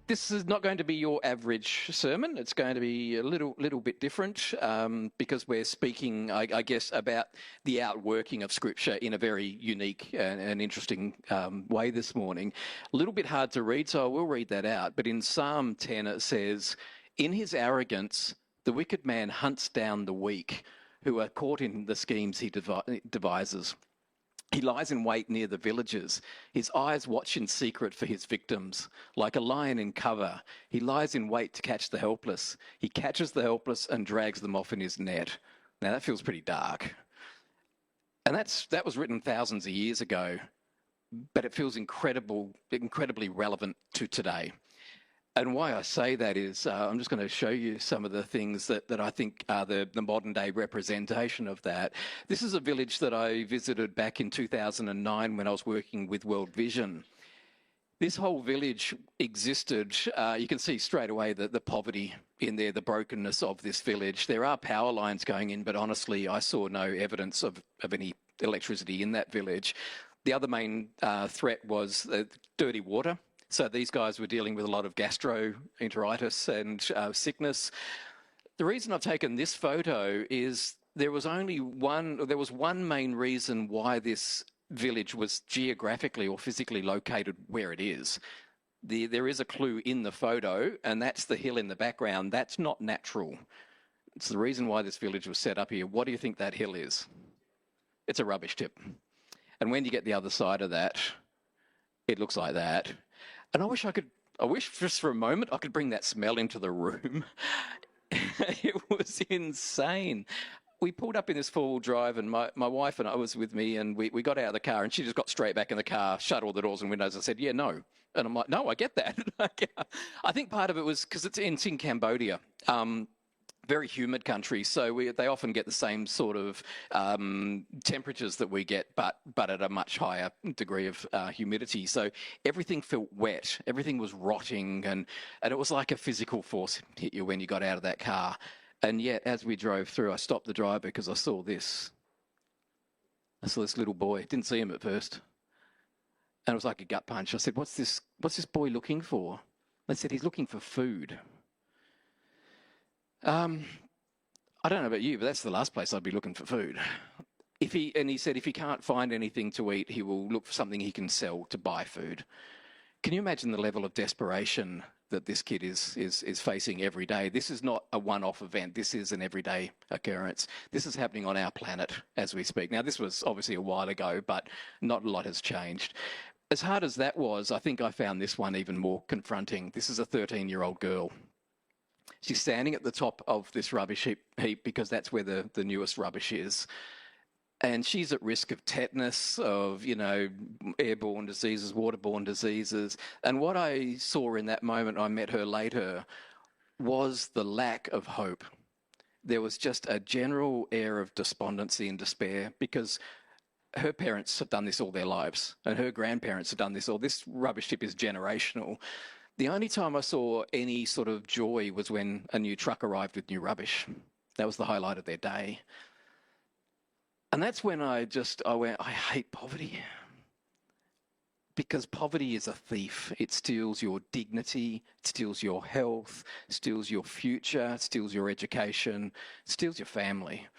This is not going to be your average sermon. It's going to be a little bit different because we're speaking, I guess, about the outworking of Scripture in a very unique and interesting way this morning. A little bit hard to read, so I will read that out. But in Psalm 10 it says, "In his arrogance, the wicked man hunts down the weak, who are caught in the schemes he devises. He lies in wait near the villages. His eyes watch in secret for his victims. Like a lion in cover, he lies in wait to catch the helpless. He catches the helpless and drags them off in his net." Now that feels pretty dark. And that was written thousands of years ago, but it feels incredibly relevant to today. And why I say that is I'm just going to show you some of the things that I think are the modern day representation of that. This is a village that I visited back in 2009 when I was working with World Vision. This whole village existed. You can see straight away the poverty in there, the brokenness of this village. There are power lines going in, but honestly, I saw no evidence of any electricity in that village. The other main threat was dirty water. So these guys were dealing with a lot of gastroenteritis and sickness. The reason I've taken this photo is there was one main reason why this village was geographically or physically located where it is. There is a clue in the photo, and that's the hill in the background. That's not natural. It's the reason why this village was set up here. What do you think that hill is? It's a rubbish tip. And when you get the other side of that, it looks like that. And I wish just for a moment I could bring that smell into the room. It was insane. We pulled up in this four-wheel drive, and my wife and I was with me, and we got out of the car, and she just got straight back in the car, shut all the doors and windows. I said, "Yeah, no." And I'm like, "No, I get that." I think part of it was because it's in Cambodia. Very humid country, so they often get the same sort of temperatures that we get, but at a much higher degree of humidity. So everything felt wet, everything was rotting, and it was like a physical force hit you when you got out of that car. And yet, as we drove through, I stopped the driver because I saw this. I saw this little boy. Didn't see him at first, and it was like a gut punch. I said, "What's this boy looking for?" They said, "He's looking for food." I don't know about you, but that's the last place I'd be looking for food. He said if he can't find anything to eat, he will look for something he can sell to buy food. Can you imagine the level of desperation that this kid is facing every day? This is not a one-off event. This is an everyday occurrence. This is happening on our planet as we speak. Now, this was obviously a while ago, but not a lot has changed. As hard as that was, I think I found this one even more confronting. This is a 13-year-old girl. She's standing at the top of this rubbish heap because that's where the newest rubbish is. And she's at risk of tetanus, of, airborne diseases, waterborne diseases. And what I saw in that moment, I met her later, was the lack of hope. There was just a general air of despondency and despair because her parents have done this all their lives and her grandparents have done this. This rubbish tip is generational. The only time I saw any sort of joy was when a new truck arrived with new rubbish. That was the highlight of their day. And that's when I went, I hate poverty. Because poverty is a thief. It steals your dignity, it steals your health, it steals your future, it steals your education, it steals your family.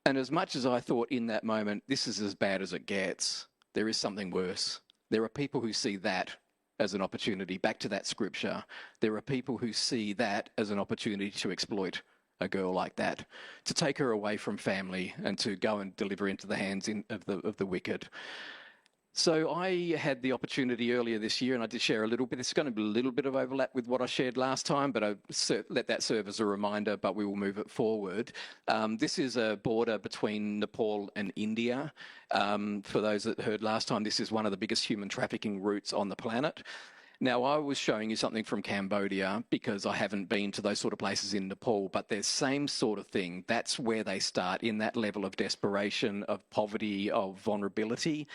And as much as I thought in that moment, this is as bad as it gets, there is something worse. There are people who see that as an opportunity. Back to that scripture, there are people who see that as an opportunity to exploit a girl like that, to take her away from family and to go and deliver into the hands of the wicked. So I had the opportunity earlier this year, and I did share a little bit. It's going to be a little bit of overlap with what I shared last time, but I let that serve as a reminder, but we will move it forward. This is a border between Nepal and India. For those that heard last time, this is one of the biggest human trafficking routes on the planet. Now, I was showing you something from Cambodia because I haven't been to those sort of places in Nepal, but the same sort of thing. That's where they start, in that level of desperation, of poverty, of vulnerability.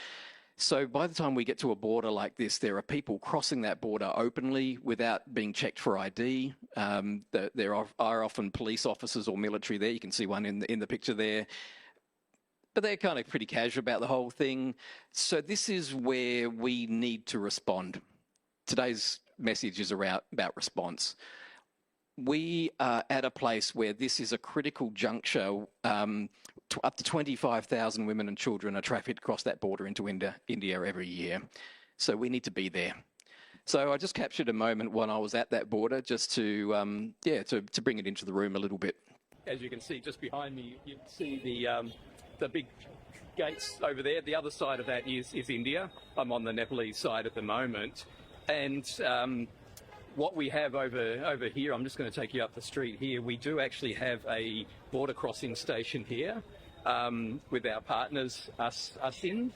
So by the time we get to a border like this, there are people crossing that border openly without being checked for ID. There are often police officers or military there. You can see one in the picture there. But they're kind of pretty casual about the whole thing. So this is where we need to respond. Today's message is about response. We are at a place where this is a critical juncture. Up to 25,000 women and children are trafficked across that border into India every year. So we need to be there. So I just captured a moment when I was at that border, just to bring it into the room a little bit. As you can see, just behind me, you can see the big gates over there. The other side of that is India. I'm on the Nepalese side at the moment, and what we have over here, I'm just going to take you up the street here. We do actually have a border crossing station here with our partners, us in.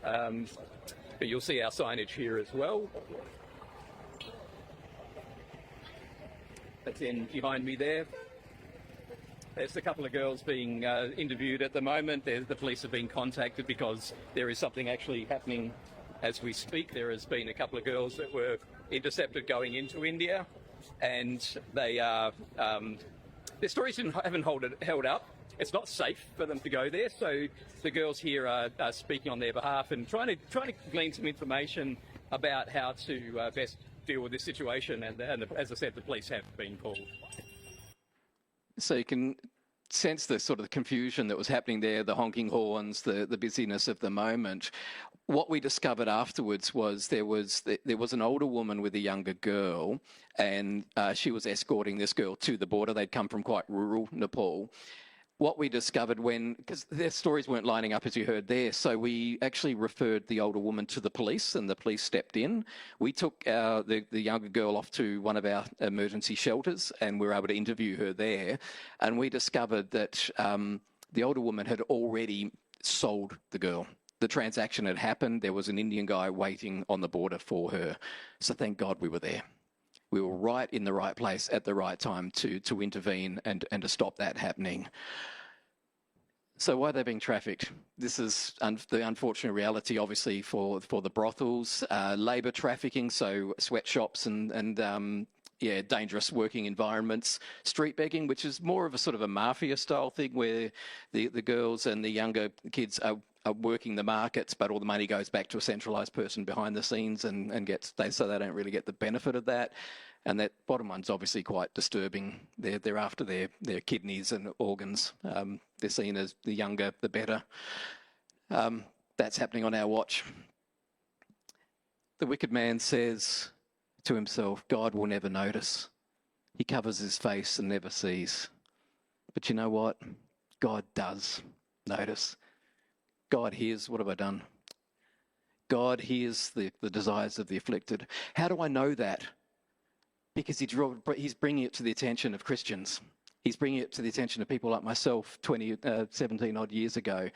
But you'll see our signage here as well. That's in behind me there. There's a couple of girls being interviewed at the moment. The police have been contacted because there is something actually happening as we speak. There has been a couple of girls that were intercepted going into India, and they are their stories haven't held up. It's not safe for them to go there, so the girls here are speaking on their behalf and trying to glean some information about how to best deal with this situation. And as I said, the police have been called. So you can sense the sort of confusion that was happening there, the honking horns, the busyness of the moment. What we discovered afterwards was there was an older woman with a younger girl, and she was escorting this girl to the border. They'd come from quite rural Nepal. What we discovered because their stories weren't lining up as you heard there, so we actually referred the older woman to the police, and the police stepped in. We took the younger girl off to one of our emergency shelters, and we were able to interview her there. And we discovered that the older woman had already sold the girl. The transaction had happened. There was an Indian guy waiting on the border for her. So thank God we were there. We were right in the right place at the right time to intervene and to stop that happening. So why are they being trafficked? This is the unfortunate reality, obviously, for the brothels, labour trafficking, so sweatshops and dangerous working environments, street begging, which is more of a sort of a mafia style thing where the girls and the younger kids are working the markets, but all the money goes back to a centralised person behind the scenes so they don't really get the benefit of that. And that bottom one's obviously quite disturbing. They're after their kidneys and organs. They're seen as the younger, the better. That's happening on our watch. The wicked man says to himself, God will never notice. He covers his face and never sees. But you know what? God does notice. God hears, what have I done? God hears the desires of the afflicted. How do I know that? Because he's bringing it to the attention of Christians. He's bringing it to the attention of people like myself 17 odd years ago.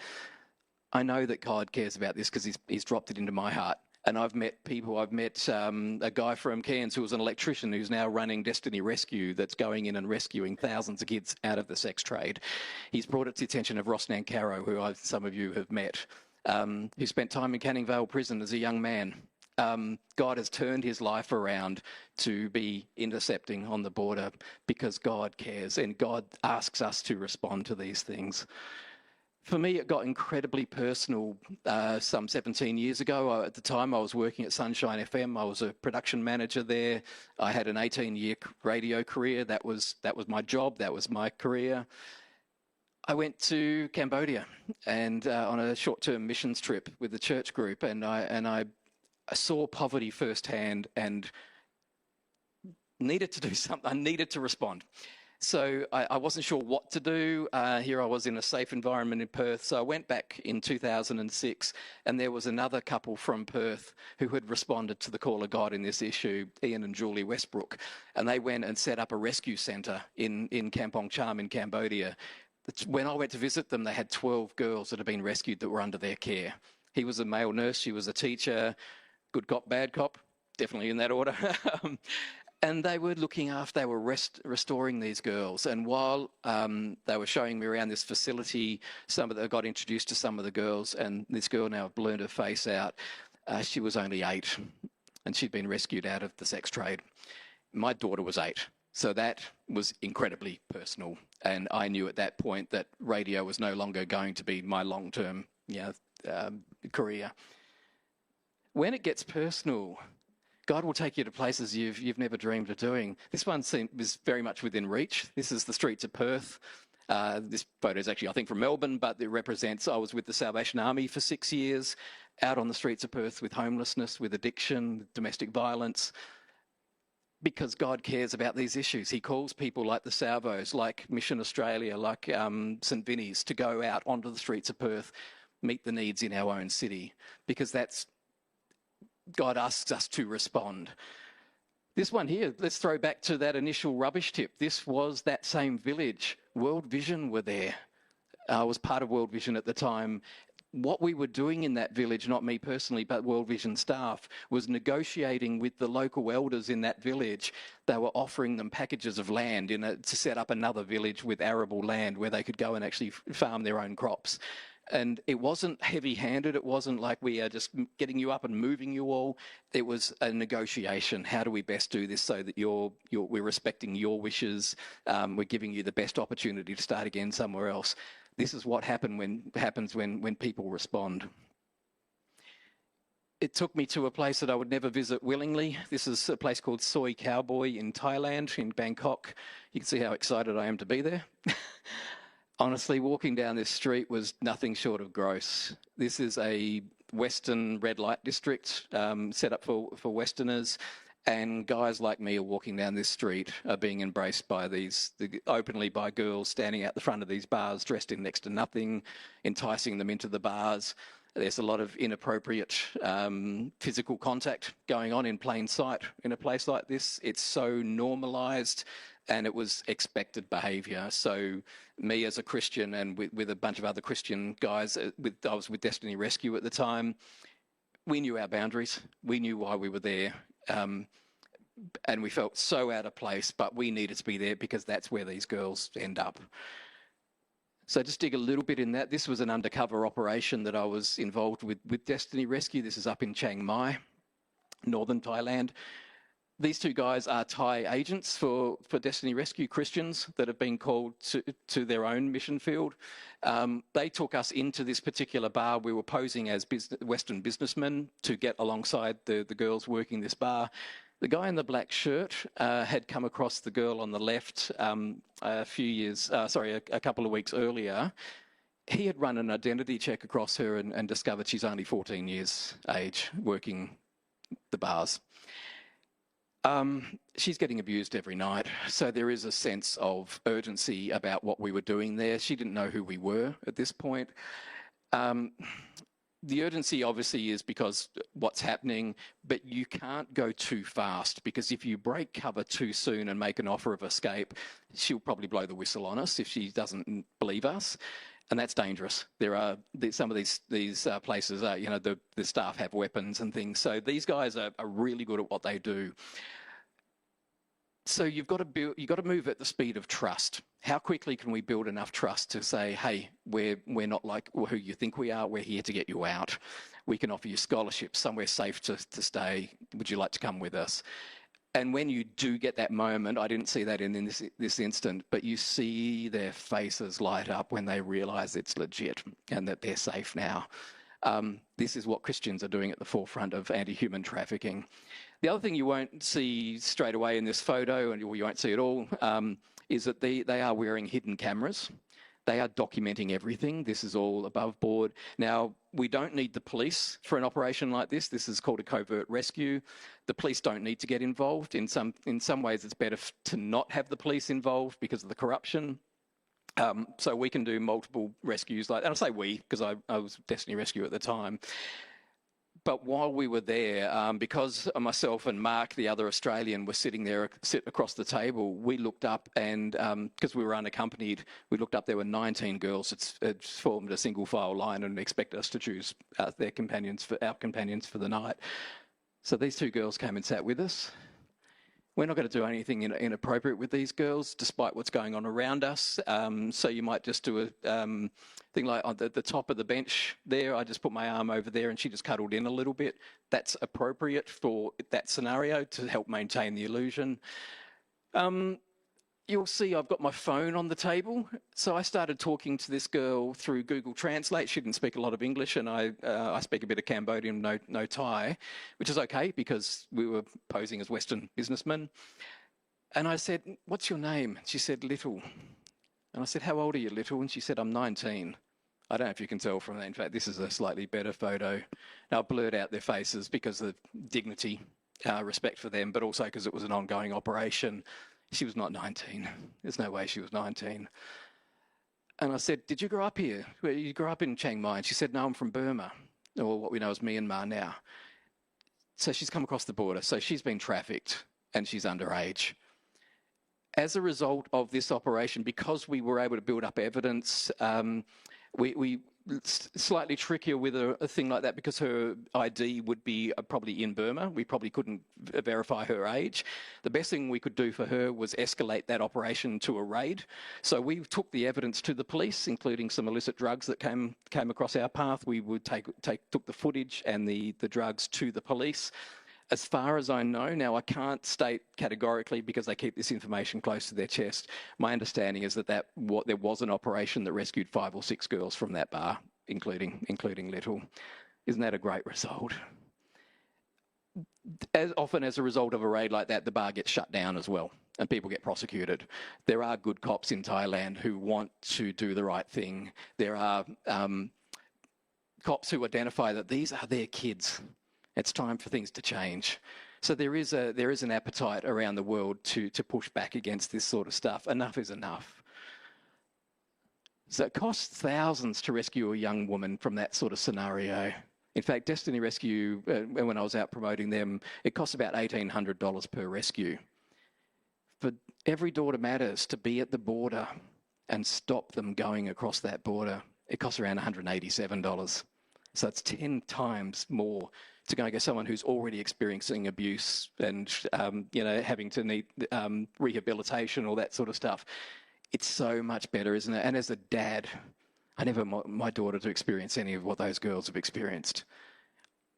I know that God cares about this because he's dropped it into my heart. And I've met people. I've met a guy from Cairns who was an electrician who's now running Destiny Rescue that's going in and rescuing thousands of kids out of the sex trade. He's brought it to the attention of Ross Nankaro, who some of you have met, who spent time in Canning Vale prison as a young man. God has turned his life around to be intercepting on the border because God cares and God asks us to respond to these things. For me, it got incredibly personal some 17 years ago. At the time, I was working at Sunshine FM. I was a production manager there. I had an 18-year radio career. That was my job. That was my career. I went to Cambodia and on a short-term missions trip with the church group, and I saw poverty firsthand and needed to do something. I needed to respond. So I wasn't sure what to do. Here I was in a safe environment in Perth. So I went back in 2006, and there was another couple from Perth who had responded to the call of God in this issue, Ian and Julie Westbrook. And they went and set up a rescue centre in Kampong Cham in Cambodia. When I went to visit them, they had 12 girls that had been rescued that were under their care. He was a male nurse. She was a teacher. Good cop, bad cop, definitely in that order. And they were looking after, they were restoring these girls. And while they were showing me around this facility, I got introduced to some of the girls, and this girl now blurred her face out. She was only 8, and she'd been rescued out of the sex trade. My daughter was 8. So that was incredibly personal. And I knew at that point that radio was no longer going to be my long-term career. When it gets personal, God will take you to places you've never dreamed of doing. This one was very much within reach. This is the streets of Perth. This photo is actually, I think, from Melbourne, but it represents I was with the Salvation Army for 6 years, out on the streets of Perth with homelessness, with addiction, with domestic violence, because God cares about these issues. He calls people like the Salvos, like Mission Australia, like St Vinny's to go out onto the streets of Perth, meet the needs in our own city, because that's God asks us to respond. This one here, let's throw back to that initial rubbish tip. This was that same village. World Vision were there. I was part of World Vision at the time. What we were doing in that village, not me personally, but World Vision staff, was negotiating with the local elders in that village. They were offering them packages of land to set up another village with arable land where they could go and actually farm their own crops. And it wasn't heavy-handed. It wasn't like we are just getting you up and moving you all. It was a negotiation. How do we best do this so that we're respecting your wishes? We're giving you the best opportunity to start again somewhere else. This is what happens when people respond. It took me to a place that I would never visit willingly. This is a place called Soi Cowboy in Thailand, in Bangkok. You can see how excited I am to be there. Honestly, walking down this street was nothing short of gross. This is a Western red light district set up for Westerners, and guys like me are walking down this street, are being embraced by openly by girls standing out the front of these bars, dressed in next to nothing, enticing them into the bars. There's a lot of inappropriate physical contact going on in plain sight in a place like this. It's so normalised, and it was expected behaviour. So me as a Christian, and with a bunch of other Christian guys, I was with Destiny Rescue at the time, we knew our boundaries. We knew why we were there. And we felt so out of place, but we needed to be there because that's where these girls end up. So just dig a little bit in that. This was an undercover operation that I was involved with Destiny Rescue. This is up in Chiang Mai, northern Thailand. These two guys are Thai agents for Destiny Rescue, Christians that have been called to their own mission field. They took us into this particular bar. We were posing as Western businessmen to get alongside the girls working this bar. The guy in the black shirt had come across the girl on the left a couple of weeks earlier. He had run an identity check across her and discovered she's only 14 years age, working the bars. She's getting abused every night, so there is a sense of urgency about what we were doing there. She didn't know who we were at this point. The urgency obviously is because what's happening, but you can't go too fast, because if you break cover too soon and make an offer of escape, she'll probably blow the whistle on us if she doesn't believe us. And that's dangerous. There are some of these places, the staff have weapons and things. So these guys are really good at what they do. So you've got to move at the speed of trust. How quickly can we build enough trust to say, hey, we're not like who you think we are. We're here to get you out. We can offer you scholarships, somewhere safe to stay. Would you like to come with us? And when you do get that moment, I didn't see that in this instant, but you see their faces light up when they realise it's legit and that they're safe now. This is what Christians are doing at the forefront of anti-human trafficking. The other thing you won't see straight away in this photo, and you won't see at all, is that they are wearing hidden cameras. They are documenting everything. This is all above board. Now, we don't need the police for an operation like this. This is called a covert rescue. The police don't need to get involved. In some ways, it's better to not have the police involved because of the corruption. So we can do multiple rescues. And I say we, because I was Destiny Rescue at the time. But while we were there, because myself and Mark, the other Australian, were sit across the table, we looked up and, because we were unaccompanied, we looked up, there were 19 girls. It formed a single file line and expected us to choose our companions for the night. So these two girls came and sat with us. We're not going to do anything inappropriate with these girls, despite what's going on around us. So you might just do a thing like on the top of the bench there. I just put my arm over there and she just cuddled in a little bit. That's appropriate for that scenario to help maintain the illusion. you'll see I've got my phone on the table. So I started talking to this girl through Google Translate. She didn't speak a lot of English, and I speak a bit of Cambodian, no Thai, which is okay because we were posing as Western businessmen. And I said, "What's your name?" She said, "Little." And I said, "How old are you, Little?" And she said, "I'm 19. I don't know if you can tell from that. In fact, this is a slightly better photo. Now, I blurred out their faces because of dignity, respect for them, but also because it was an ongoing operation. She was not 19. There's no way she was 19. And I said, "Did you grow up here? You grew up in Chiang Mai?" And she said, "No, I'm from Burma, or what we know as Myanmar now." So she's come across the border. So she's been trafficked and she's underage. As a result of this operation, because we were able to build up evidence, we slightly trickier with a thing like that because her ID would be probably in Burma. We probably couldn't verify her age. The best thing we could do for her was escalate that operation to a raid. So we took the evidence to the police, including some illicit drugs that came across our path. We would took the footage and the drugs to the police. As far as I know, now I can't state categorically because they keep this information close to their chest. My understanding is that there was an operation that rescued 5 or 6 girls from that bar, including Little. Isn't that a great result? As often as a result of a raid like that, the bar gets shut down as well and people get prosecuted. There are good cops in Thailand who want to do the right thing. There are cops who identify that these are their kids. It's time for things to change. So there is an appetite around the world to push back against this sort of stuff. Enough is enough. So it costs thousands to rescue a young woman from that sort of scenario. In fact, Destiny Rescue, when I was out promoting them, it costs about $1,800 per rescue. For every daughter matters to be at the border and stop them going across that border, it costs around $187. So it's 10 times more to go get someone who's already experiencing abuse and having to need rehabilitation, all that sort of stuff. It's so much better, isn't it? And as a dad, I never want my daughter to experience any of what those girls have experienced.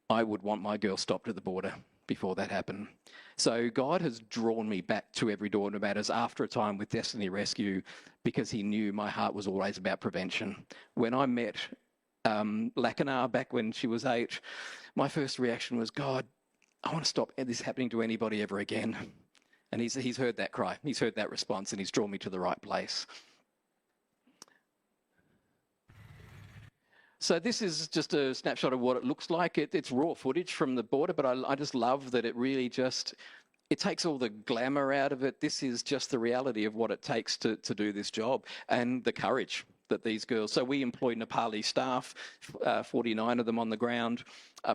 I would want my girl stopped at the border before that happened. So God has drawn me back to Every Daughter Matters after a time with Destiny Rescue because he knew my heart was always about prevention. When I met Lacanar back when she was 8, my first reaction was, God, I want to stop this happening to anybody ever again. And he's heard that cry, he's heard that response, and he's drawn me to the right place. So this is just a snapshot of what it looks like. It's raw footage from the border, but I just love that it really it takes all the glamour out of it. This is just the reality of what it takes to do this job and the courage that these girls. So we employ Nepali staff, 49 of them on the ground,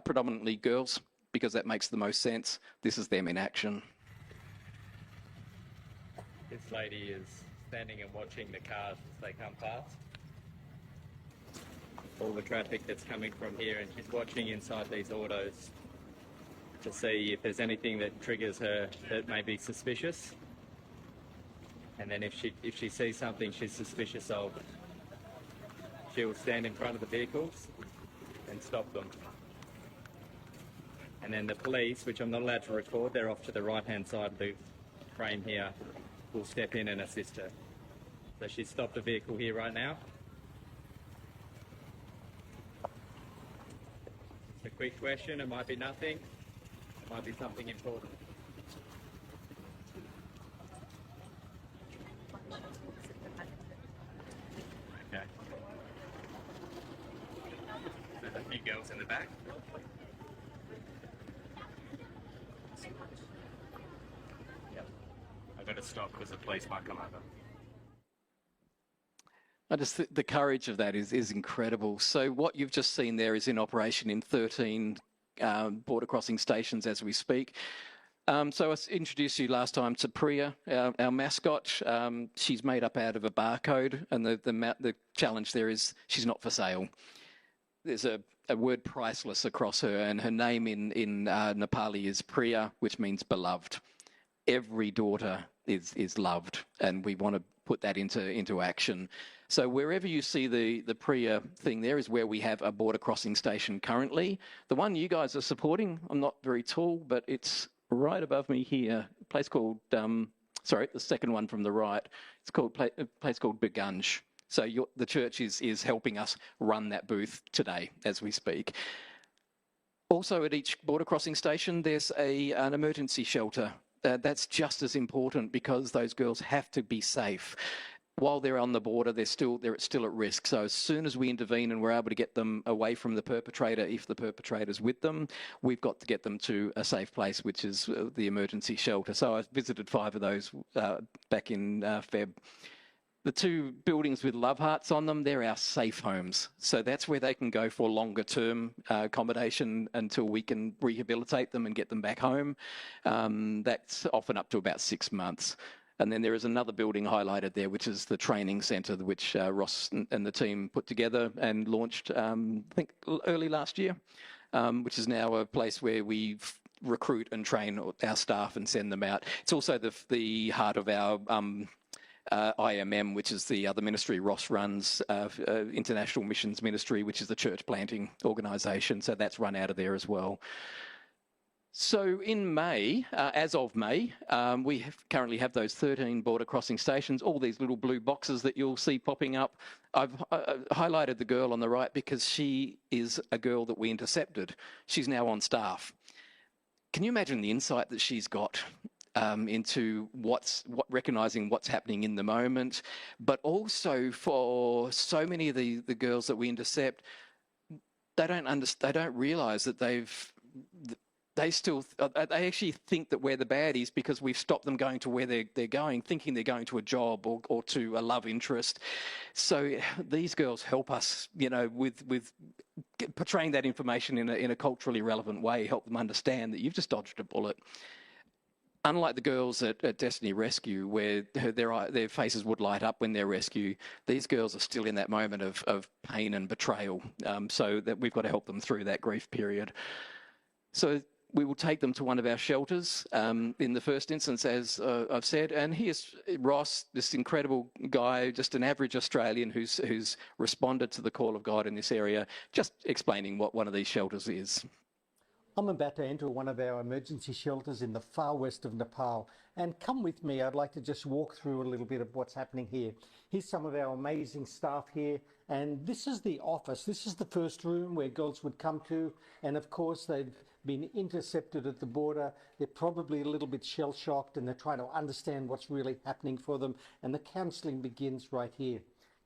predominantly girls, because that makes the most sense. This is them in action. This lady is standing and watching the cars as they come past. All the traffic that's coming from here, and she's watching inside these autos to see if there's anything that triggers her that may be suspicious. And then if she sees something she's suspicious of, she will stand in front of the vehicles and stop them. And then the police, which I'm not allowed to record, they're off to the right-hand side of the frame here, will step in and assist her. So she's stopped a vehicle here right now. It's a quick question, it might be nothing, it might be something important. Okay. There's a few girls in the back. Yep. I've got to stop because the police might come over. The courage of that is incredible. So what you've just seen there is in operation in 13 border crossing stations as we speak. So I introduced you last time to Priya, our mascot. She's made up out of a barcode, and the challenge there is she's not for sale. There's a word priceless across her, and her name in Nepali is Priya, which means beloved. Every daughter is loved, and we want to put that into action. So wherever you see the Priya thing there is where we have a border crossing station currently. The one you guys are supporting, I'm not very tall, but it's right above me here, a place called sorry, the second one from the right. It's called a place called Begunge. So the church is helping us run that booth today as we speak. Also, at each border crossing station, there's an emergency shelter. That's just as important because those girls have to be safe. While they're on the border, they're still at risk. So as soon as we intervene and we're able to get them away from the perpetrator, if the perpetrator's with them, we've got to get them to a safe place, which is the emergency shelter. So I visited 5 of those back in Feb. The 2 buildings with love hearts on them, they're our safe homes. So that's where they can go for longer term accommodation until we can rehabilitate them and get them back home. That's often up to about 6 months. And then there is another building highlighted there, which is the training centre, which Ross and the team put together and launched, I think, early last year, which is now a place where we recruit and train our staff and send them out. It's also the heart of our IMM, which is the other ministry Ross runs, International Missions Ministry, which is the church planting organisation. So that's run out of there as well. So in May, as of May, we currently have those 13 border crossing stations, all these little blue boxes that you'll see popping up. I've highlighted the girl on the right because she is a girl that we intercepted. She's now on staff. Can you imagine the insight that she's got into recognising what's happening in the moment, but also for so many of the girls that we intercept, they don't realise that they actually think that we're the baddies because we've stopped them going to where they're going, thinking they're going to a job or to a love interest. So these girls help us, with portraying that information in a culturally relevant way, help them understand that you've just dodged a bullet. Unlike the girls at Destiny Rescue, where their faces would light up when they're rescued, these girls are still in that moment of pain and betrayal. So that we've got to help them through that grief period. So we will take them to one of our shelters in the first instance, as I've said. And here's Ross, this incredible guy, just an average Australian who's responded to the call of God in this area, just explaining what one of these shelters is. I'm about to enter one of our emergency shelters in the far west of Nepal. And come with me, I'd like to just walk through a little bit of what's happening here. Here's some of our amazing staff here. And this is the office. This is the first room where girls would come to. And of course, they've been intercepted at the border. They're probably a little bit shell-shocked and they're trying to understand what's really happening for them. And the counselling begins right here.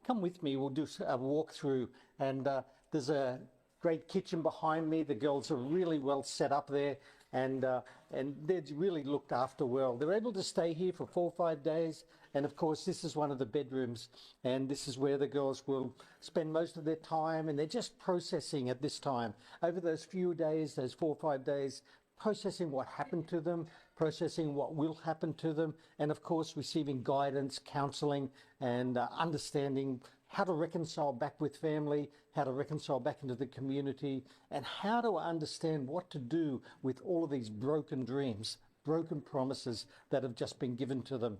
Come with me, we'll do a walk through. And there's a great kitchen behind me. The girls are really well set up there, and they're really looked after well. They're able to stay here for 4 or 5 days, and of course this is one of the bedrooms, and this is where the girls will spend most of their time, and they're just processing at this time. Over those few days, those 4 or 5 days, processing what happened to them, processing what will happen to them, and of course receiving guidance, counselling, and understanding how to reconcile back with family, how to reconcile back into the community, and how to understand what to do with all of these broken dreams, broken promises that have just been given to them.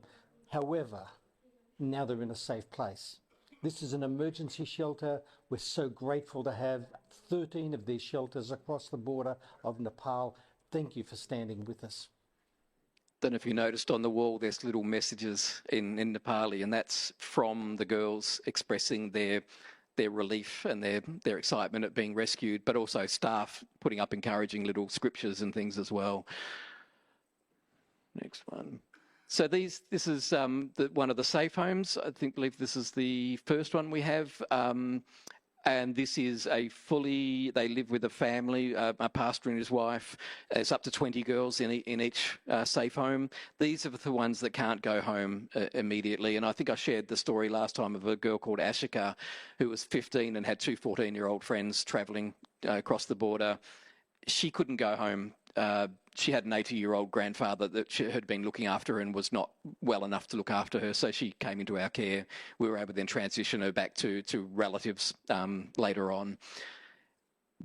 However, now they're in a safe place. This is an emergency shelter. We're so grateful to have 13 of these shelters across the border of Nepal. Thank you for standing with us. Don't know if you noticed on the wall there's little messages in Nepali, and that's from the girls expressing their relief and their excitement at being rescued, but also staff putting up encouraging little scriptures and things as well. Next one. So this is one of the safe homes. I believe this is the first one we have. And this is they live with a family, a pastor and his wife. It's up to 20 girls in each safe home. These are the ones that can't go home immediately. And I think I shared the story last time of a girl called Ashika, who was 15 and had 2 14-year-old friends travelling across the border. She couldn't go home. She had an 80-year-old grandfather that she had been looking after her and was not well enough to look after her, so she came into our care. We were able to then transition her back to relatives later on.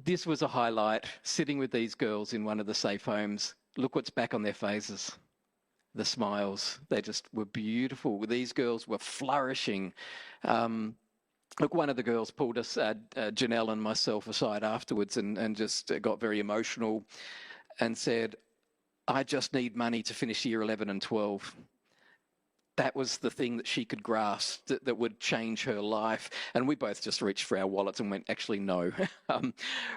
This was a highlight, sitting with these girls in one of the safe homes. Look what's back on their faces. The smiles. They just were beautiful. These girls were flourishing. Look, one of the girls pulled us, Janelle and myself, aside afterwards and just got very emotional and said, I just need money to finish year 11 and 12. that was the thing that she could grasp that would change her life. And we both just reached for our wallets and went, actually, no.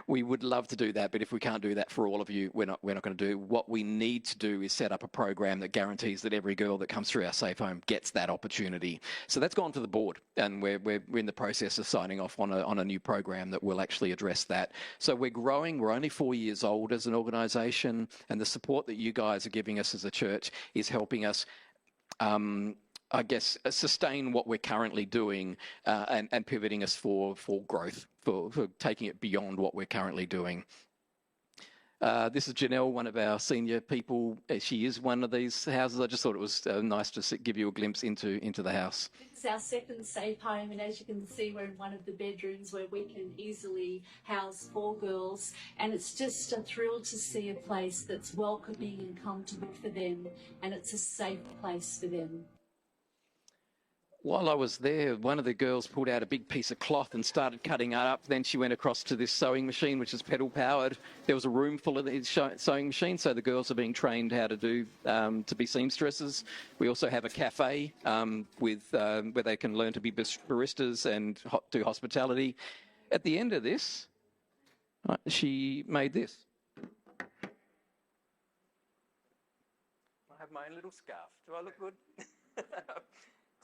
We would love to do that, but if we can't do that for all of you, we're not going to do. What we need to do is set up a program that guarantees that every girl that comes through our safe home gets that opportunity. So that's gone to the board, and we're in the process of signing off on a new program that will actually address that. So we're growing. We're only 4 years old as an organisation, and the support that you guys are giving us as a church is helping us I guess, sustain what we're currently doing and pivoting us for growth, for taking it beyond what we're currently doing. This is Janelle, one of our senior people. She is one of these houses. I just thought it was nice to give you a glimpse into the house. It's our second safe home, and as you can see, we're in one of the bedrooms where we can easily house 4 girls, and it's just a thrill to see a place that's welcoming and comfortable for them, and it's a safe place for them. While I was there, one of the girls pulled out a big piece of cloth and started cutting it up. Then she went across to this sewing machine, which is pedal powered. There was a room full of these sewing machines, so the girls are being trained how to do to be seamstresses. We also have a cafe with where they can learn to be baristas and do hospitality. At the end of this, she made this. I have my own little scarf. Do I look good?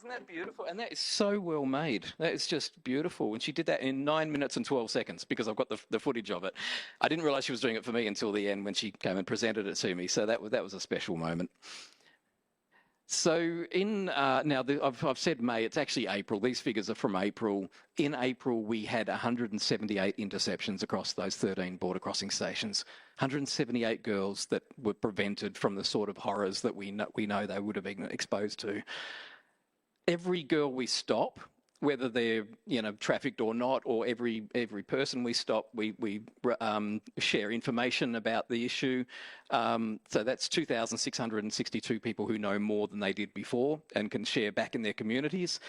Isn't that beautiful? And that is so well made. That is just beautiful. And she did that in 9 minutes and 12 seconds because I've got the footage of it. I didn't realise she was doing it for me until the end when she came and presented it to me. So that was a special moment. So I've said May, it's actually April. These figures are from April. In April, we had 178 interceptions across those 13 border crossing stations. 178 girls that were prevented from the sort of horrors that we know they would have been exposed to. Every girl we stop, whether they're trafficked or not, or every person we stop, we share information about the issue. So that's 2,662 people who know more than they did before and can share back in their communities.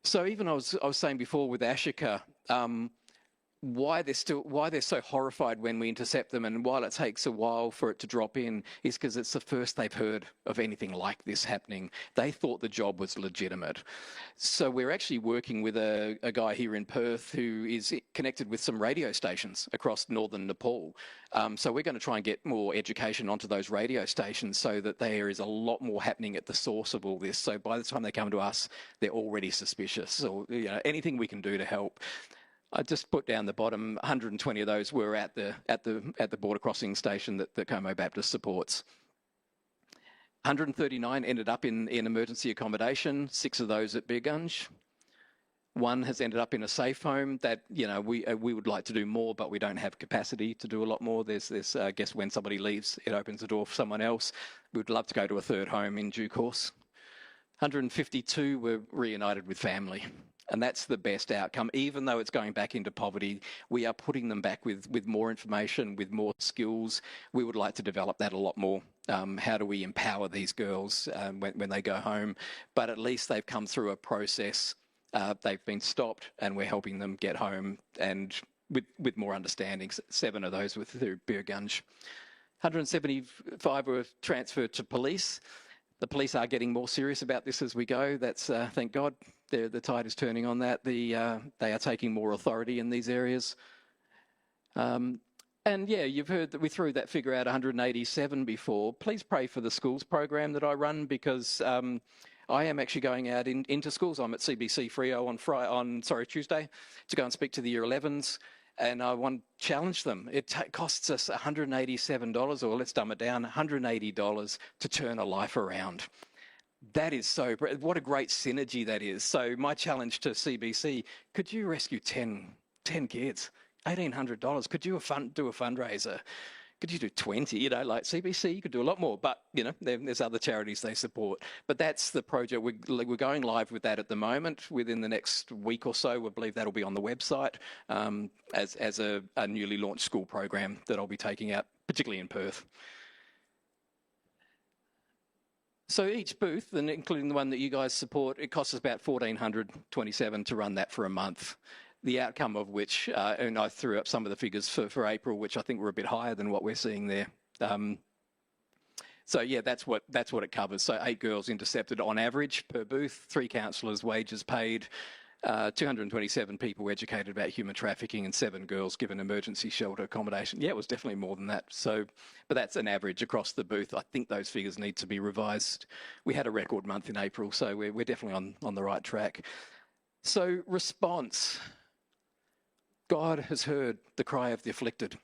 So even I was saying before with Ashika, why they're so horrified when we intercept them, and while it takes a while for it to drop in, is because it's the first they've heard of anything like this happening. They thought the job was legitimate. So we're actually working with a guy here in Perth who is connected with some radio stations across northern Nepal. So we're going to try and get more education onto those radio stations so that there is a lot more happening at the source of all this. So by the time they come to us, they're already suspicious. So anything we can do to help. I just put down the bottom, 120 of those were at the border crossing station that Como Baptist supports. 139 ended up in emergency accommodation, 6 of those at Birgunj. 1 has ended up in a safe home that, we would like to do more, but we don't have capacity to do a lot more. There's I guess when somebody leaves, it opens the door for someone else. We'd love to go to a 3rd home in due course. 152 were reunited with family. And that's the best outcome. Even though it's going back into poverty, we are putting them back with more information, with more skills. We would like to develop that a lot more. How do we empower these girls when they go home? But at least they've come through a process. They've been stopped, and we're helping them get home and with more understanding. 7 of those were through Birgunj. 175 were transferred to police. The police are getting more serious about this as we go. That's thank God. The tide is turning on that. They are taking more authority in these areas. And yeah, you've heard that we threw that figure out, 187 before. Please pray for the schools program that I run, because I am actually going out into schools. I'm at CBC Freo on Tuesday to go and speak to the Year 11s. And I want to challenge them. It costs us $187, or let's dumb it down, $180 to turn a life around. That is what a great synergy that is. So my challenge to CBC, could you rescue 10 kids, $1,800? Could you do a fundraiser? Could you do 20? Like CBC, you could do a lot more, but there's other charities they support. But that's the project. We're going live with that at the moment. Within the next week or so, we believe that'll be on the website as a newly launched school program that I'll be taking out, particularly in Perth. So each booth, and including the one that you guys support, it costs us about $1,427 to run that for a month. The outcome of which, and I threw up some of the figures for April, which I think were a bit higher than what we're seeing there. So yeah, that's what it covers. So 8 girls intercepted on average per booth, 3 counsellors, wages paid, 227 people educated about human trafficking, and 7 girls given emergency shelter accommodation. Yeah, it was definitely more than that. So, but that's an average across the booth. I think those figures need to be revised. We had a record month in April, so we're definitely on the right track. So response. God has heard the cry of the afflicted.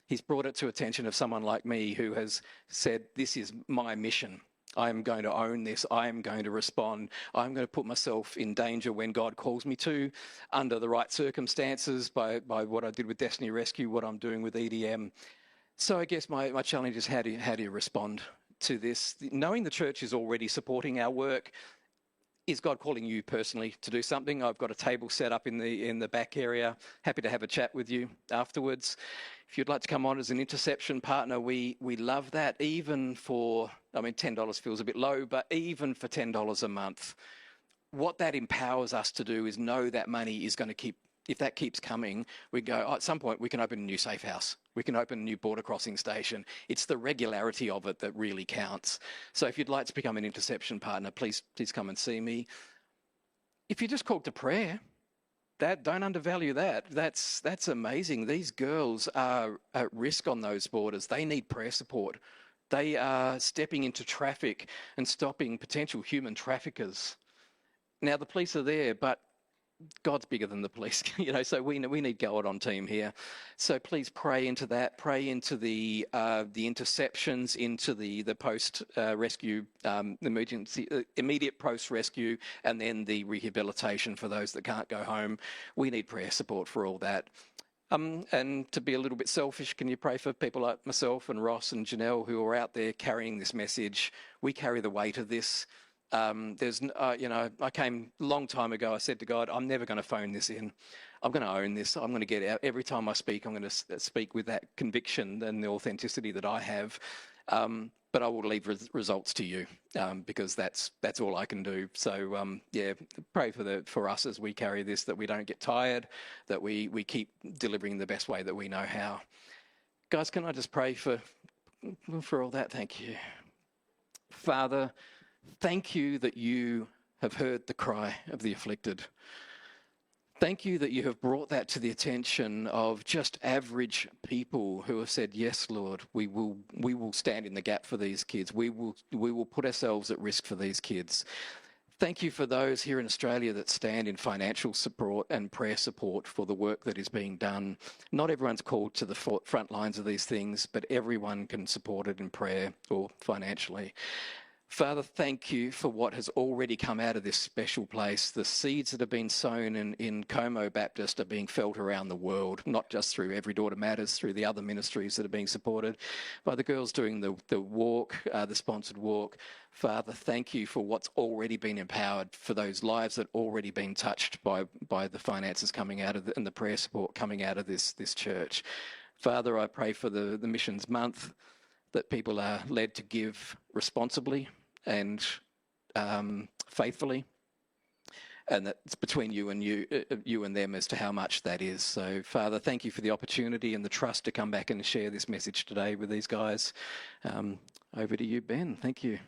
He's brought it to attention of someone like me who has said, this is my mission. I am going to own this. I am going to respond. I'm going to put myself in danger when God calls me to, under the right circumstances, by what I did with Destiny Rescue, what I'm doing with EDM. So I guess my challenge is how do you respond to this? Knowing the church is already supporting our work, is God calling you personally to do something? I've got a table set up in the back area. Happy to have a chat with you afterwards. If you'd like to come on as an interception partner, we love that. Even for, I mean, $10 feels a bit low, but even for $10 a month, what that empowers us to do is know that money is going to keep, if that keeps coming, we go, oh, at some point we can open a new safe house. We can open a new border crossing station. It's the regularity of it that really counts. So if you'd like to become an interception partner, please come and see me. If you're just called to prayer, don't undervalue that. That's amazing. These girls are at risk on those borders. They need prayer support. They are stepping into traffic and stopping potential human traffickers. Now, the police are there, but God's bigger than the police, so we need God on team here. So please pray into that, pray into the interceptions, into the post-rescue, emergency, immediate post-rescue, and then the rehabilitation for those that can't go home. We need prayer support for all that. And to be a little bit selfish, can you pray for people like myself and Ross and Janelle who are out there carrying this message? We carry the weight of this. I came a long time ago, I said to God, I'm never going to phone this in. I'm going to own this. I'm going to get out. Every time I speak, I'm going to speak with that conviction and the authenticity that I have. But I will leave results to you because that's all I can do. So, pray for us as we carry this, that we don't get tired, that we keep delivering the best way that we know how. Guys, can I just pray for all that? Thank you. Father, thank you that you have heard the cry of the afflicted. Thank you that you have brought that to the attention of just average people who have said, yes, Lord, we will stand in the gap for these kids. We will put ourselves at risk for these kids. Thank you for those here in Australia that stand in financial support and prayer support for the work that is being done. Not everyone's called to the front lines of these things, but everyone can support it in prayer or financially. Father, thank you for what has already come out of this special place. The seeds that have been sown in Como Baptist are being felt around the world, not just through Every Daughter Matters, through the other ministries that are being supported by the girls doing the walk, the sponsored walk. Father, thank you for what's already been empowered, for those lives that have already been touched by the finances coming out of and the prayer support coming out of this church. Father, I pray for the Missions Month, that people are led to give responsibly and faithfully, and that it's between you and them as to how much that is. So, Father, thank you for the opportunity and the trust to come back and share this message today with these guys. Over to you, Ben. Thank you.